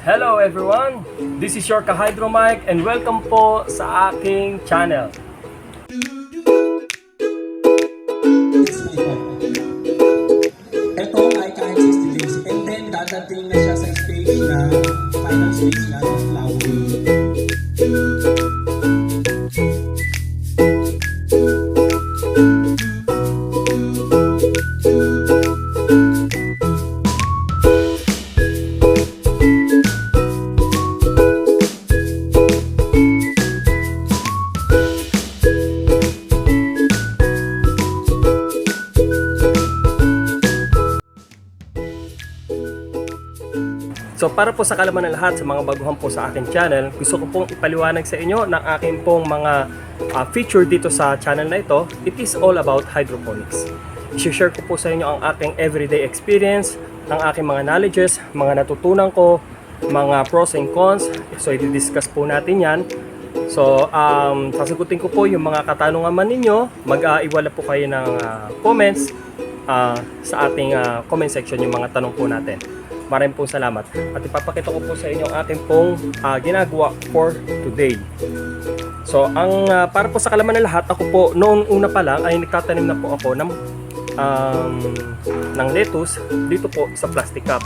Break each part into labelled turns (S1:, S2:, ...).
S1: Hello everyone! This is your Kahydro Mike and welcome po sa aking channel.
S2: Ito ay kahit 60 days and then dadating na siya sa stage na final stage na ng flowering.
S1: So para po sa kalaman ng lahat sa mga baguhan po sa aking channel, gusto ko pong ipaliwanag sa inyo ng aking pong mga feature dito sa channel na ito. It is all about hydroponics. I-share ko po sa inyo ang aking everyday experience, ang aking mga knowledges, mga natutunan ko, mga pros and cons. So i-discuss po natin yan. So sasagutin ko po yung mga katanungan man ninyo. Mag-iwala po kayo ng comments sa ating comment section yung mga tanong po natin. Maraming pong salamat. At ipapakita ko po sa inyo ang ating pong ginagawa for today. So, para po sa kalaman ng lahat, ako po noong una pa lang ay nagtatanim na po ako ng lettuce dito po sa plastic cup.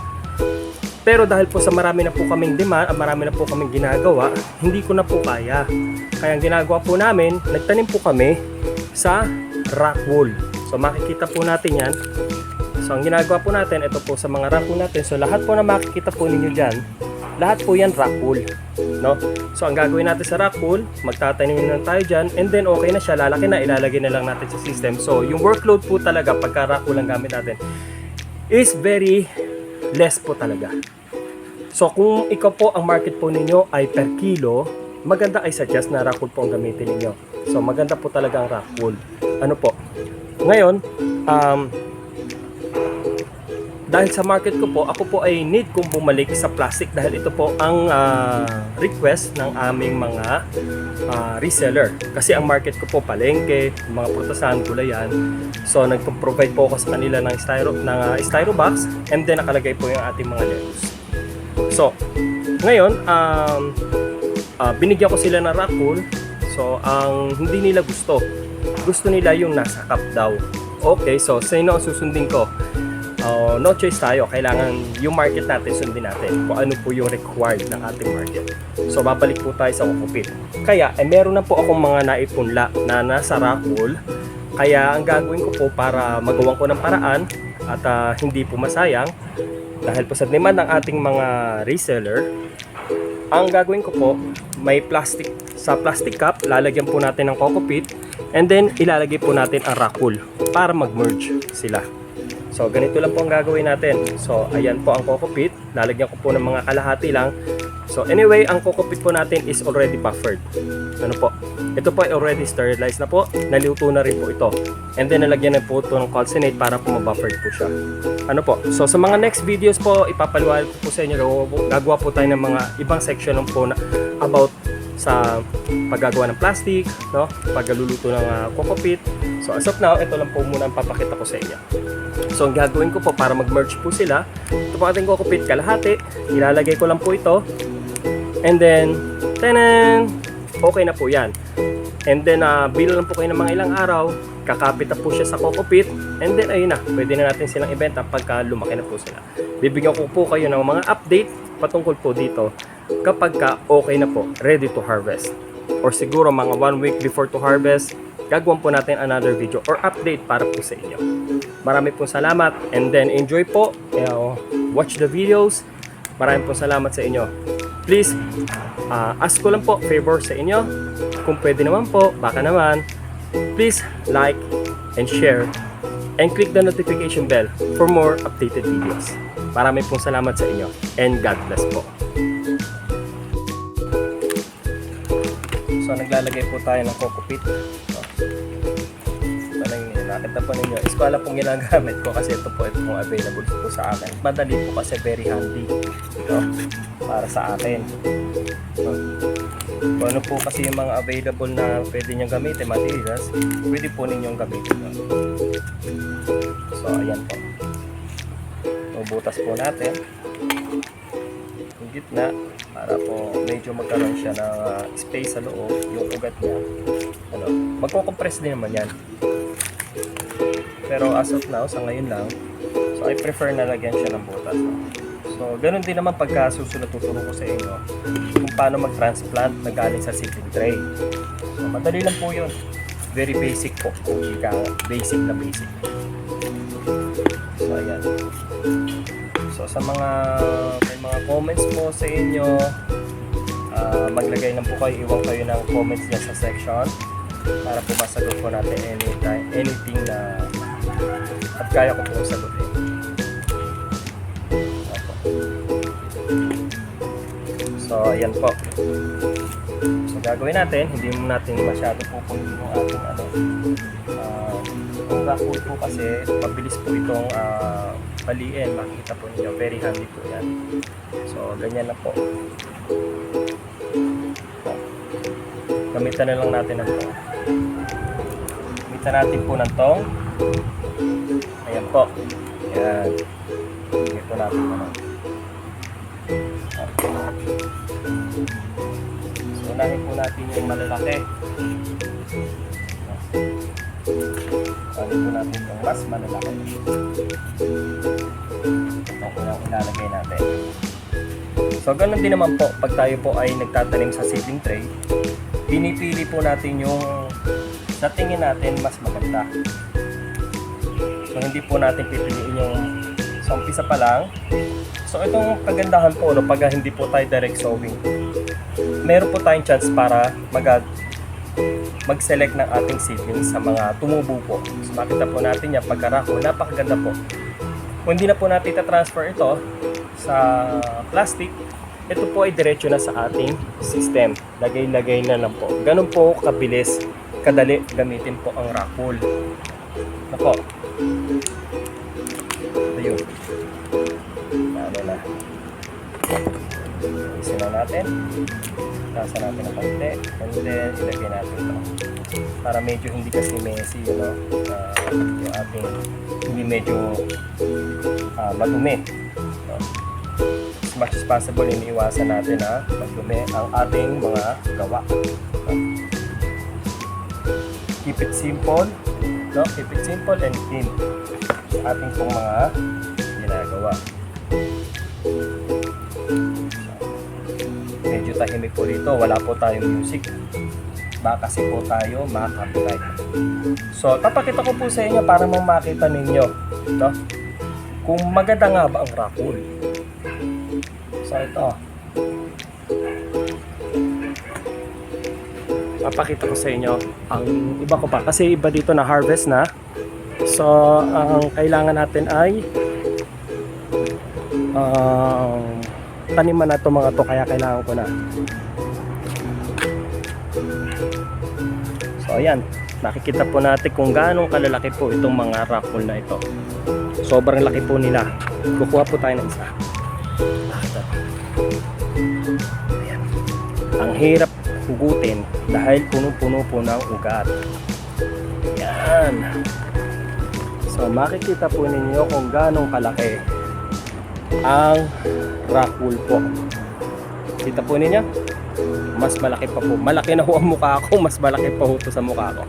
S1: Pero dahil po sa marami na po kaming demand, marami na po kaming ginagawa, hindi ko na po kaya. Kaya ang ginagawa po namin, nagtanim po kami sa rock wool. So, makikita po natin yan. So, ang ginagawa po natin, ito po sa mga rock wool natin. So, lahat po na makikita po ninyo dyan, lahat po yan rock wool. No? So, ang gagawin natin sa rock wool, magtatanim na tayo dyan, and then okay na siya, lalaki na, ilalagay na lang natin sa system. So, yung workload po talaga, pagka rock wool ang gamit natin, is very less po talaga. So, kung ikaw po, ang market po ninyo ay per kilo, maganda ay suggest na rock wool po ang gamitin ninyo. So, maganda po talaga ang rock wool. Ano po? Ngayon, dahil sa market ko po, ako po ay need kong bumalik sa plastic dahil ito po ang request ng aming mga reseller. Kasi ang market ko po palengke, mga prutasan, gulayan. So nagpo-provide po ako sa kanila ng styro box and then nakalagay po yung ating mga lettuce. So ngayon, binigyan ko sila ng rock wool. So ang hindi nila gusto nila yung nasa cup daw. Okay, so sino ang susundin ko? No choice tayo, kailangan yung market natin sundin natin kung ano po yung required ng ating market. So babalik po tayo sa kukupit. Kaya meron na po akong mga naipunla na nasa rock wool. Kaya ang gagawin ko po para magawan ko ng paraan at hindi po masayang dahil po sa demand ng ating mga reseller, ang gagawin ko po may plastic cup, lalagyan po natin ng kokopit and then ilalagay po natin ang rock wool para mag-merge sila. So, ganito lang po ang gagawin natin. So, ayan po ang kokopit. Lalagyan ko po ng mga kalahati lang. So, anyway, ang kokopit po natin is already buffered. Ano po? Ito po ay already sterilized na po. Naluto na rin po ito. And then, nalagyan na po ito ng calcinate para po mabuffered po siya. Ano po? So, sa mga next videos po, ipapaliwanag po sa inyo. Gagawa po tayo ng mga ibang section po na about sa paggagawa ng plastic, no? Pagluluto ng kokopit. So, as of now, ito lang po muna ang papakita ko sa inyo. So, ang gagawin ko po para mag-merge po sila, ito po ating kokopit kalahati, ilalagay ko lang po ito, and then, tanan! Okay na po yan. And then, bilang lang po kayo ng mga ilang araw, kakapit na po siya sa kokopit, and then, ayun na, pwede na natin silang ibenta pagka lumaki na po sila. Bibigyan ko po kayo ng mga update patungkol po dito kapag okay na po, ready to harvest. Or siguro mga 1 week before to harvest, gagawin po natin another video or update para po sa inyo. Marami pong salamat and then enjoy po, watch the videos. Marami pong salamat sa inyo. Please, ask ko lang po favor sa inyo. Kung pwede naman po, baka naman, please like and share and click the notification bell for more updated videos. Marami pong salamat sa inyo and God bless po. So naglalagay po tayo ng kokopit. Nakita po ninyo, eskwala pong ginagamit ko kasi ito pong available po sa akin. Madali po kasi very handy, no? Para sa akin. Kung ano po kasi yung mga available na pwede niyong gamitin, materials, pwede po ninyong gamitin. So ayan po. Bubutas po natin. gitna para po medyo magkaroon siya ng space sa loob, yung ugat niya. Ano, magko-compress din naman yan. Pero as of now, sa ngayon lang, so I prefer na lagyan siya ng butas. So, ganun din naman pagka susunod tuturo ko sa inyo kung paano mag-transplant na galing sa seedling tray. So, madali lang po yun. Very basic po. Kung ika, basic na basic. So, ayan. So, sa mga may mga comments po sa inyo, maglagay lang po kayo, iwan kayo ng comments niya sa section para po masagot po natin anything na at kaya ko po sagutin. So, ayan po. So, gagawin natin, hindi mo natin masyado pupunin yung ating kung rock po kasi mabilis po itong paliin. Makikita po ninyo, very handy po yan. So, ganyan na po. Gamitan na lang natin ng tong. Gamitan natin po ng tong. Ayan po. Ayan. Gamitan po natin naman. So, unahin po natin yung malalaki. Unahin po natin yung mas malalaki. Ito po yung ilalagay natin. So, ganun din naman po pag tayo po ay nagtatanim sa seedling tray, pinipili po natin yung sa tingin natin mas maganda. So, hindi po natin pipiliin yung sa umpisa pa lang. So, itong kagandahan po, pag hindi po tayo direct sowing, meron po tayong chance para mag-select ng ating seedlings sa mga tumubo po. So, makita po natin yan pagkarako, napakaganda po. Kung hindi na po natin transfer ito sa plastic, ito po ay diretso na sa ating system. Lagay-lagay na lang po. Ganun po kabilis, kadali gamitin po ang rock wool. Nako. Ayun. Ano na. Isin lang natin. Tasa natin ng konti. And then, ilagay natin ito. Para medyo hindi kasi messy, yung ating hindi medyo madumi. So, as much as possible, iniiwasan natin na magdumi ang ating mga gawa. So, keep it simple. No? Keep it simple and clean. Sa ating pong mga ginagawa. Medyo tahimik po dito, wala po tayong music. Baka kasi po tayo makaka-copyright. So, papakita ko po sa inyo para makita ninyo, no? Kung maganda nga ba ang rock wool. So, ito. Papakita ko sa inyo ang iba ko pa. Kasi iba dito na harvest na. So, ang kailangan natin ay taniman na ito mga to, kaya kailangan ko na. So ayan, nakikita po natin kung gaano kalalaki po itong mga rock wool na ito. Sobrang laki po nila. Kukuha po tayo ng isa. Ayan. Ang hirap hugutin dahil puno-puno po ng ugat. Ayan. So makikita po ninyo kung gaano kalaki ang rock wool po. Kita po ninyo? Mas malaki pa po. Malaki na ho ang mukha ko, mas malaki pa ho ito sa mukha ko.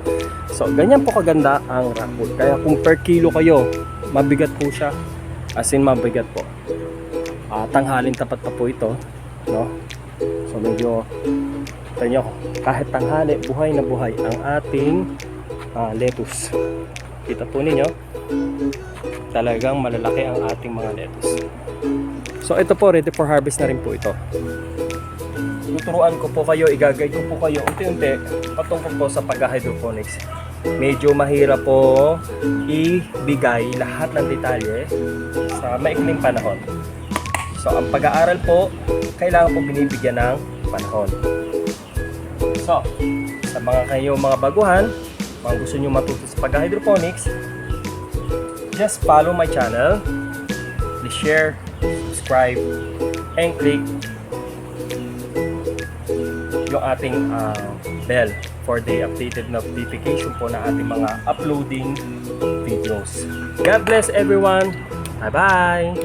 S1: So, ganyan po kaganda ang rock wool. Kaya kung per kilo kayo, mabigat po siya. As in, mabigat po. Tanghalin tapat pa po ito. No? So, medyo, ito nyo, kahit tanghali, buhay na buhay ang ating lettuce. Kita po ninyo, talagang malalaki ang ating mga lettuce. So ito po, ready for harvest na rin po ito. Tuturuan ko po kayo, i-guide ko po kayo unti-unti patungkol po sa pag-hydroponics. Medyo mahirap po ibigay lahat ng detalye sa maikling panahon. So ang pag-aaral po, kailangan po binibigyan ng panahon. So, sa mga baguhan, mga gusto nyo matuto sa pag-hydroponics, just follow my channel, please share, subscribe, and click yung ating bell for the updated notification po na ating mga uploading videos. God bless everyone! Bye-bye!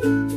S2: Thank you.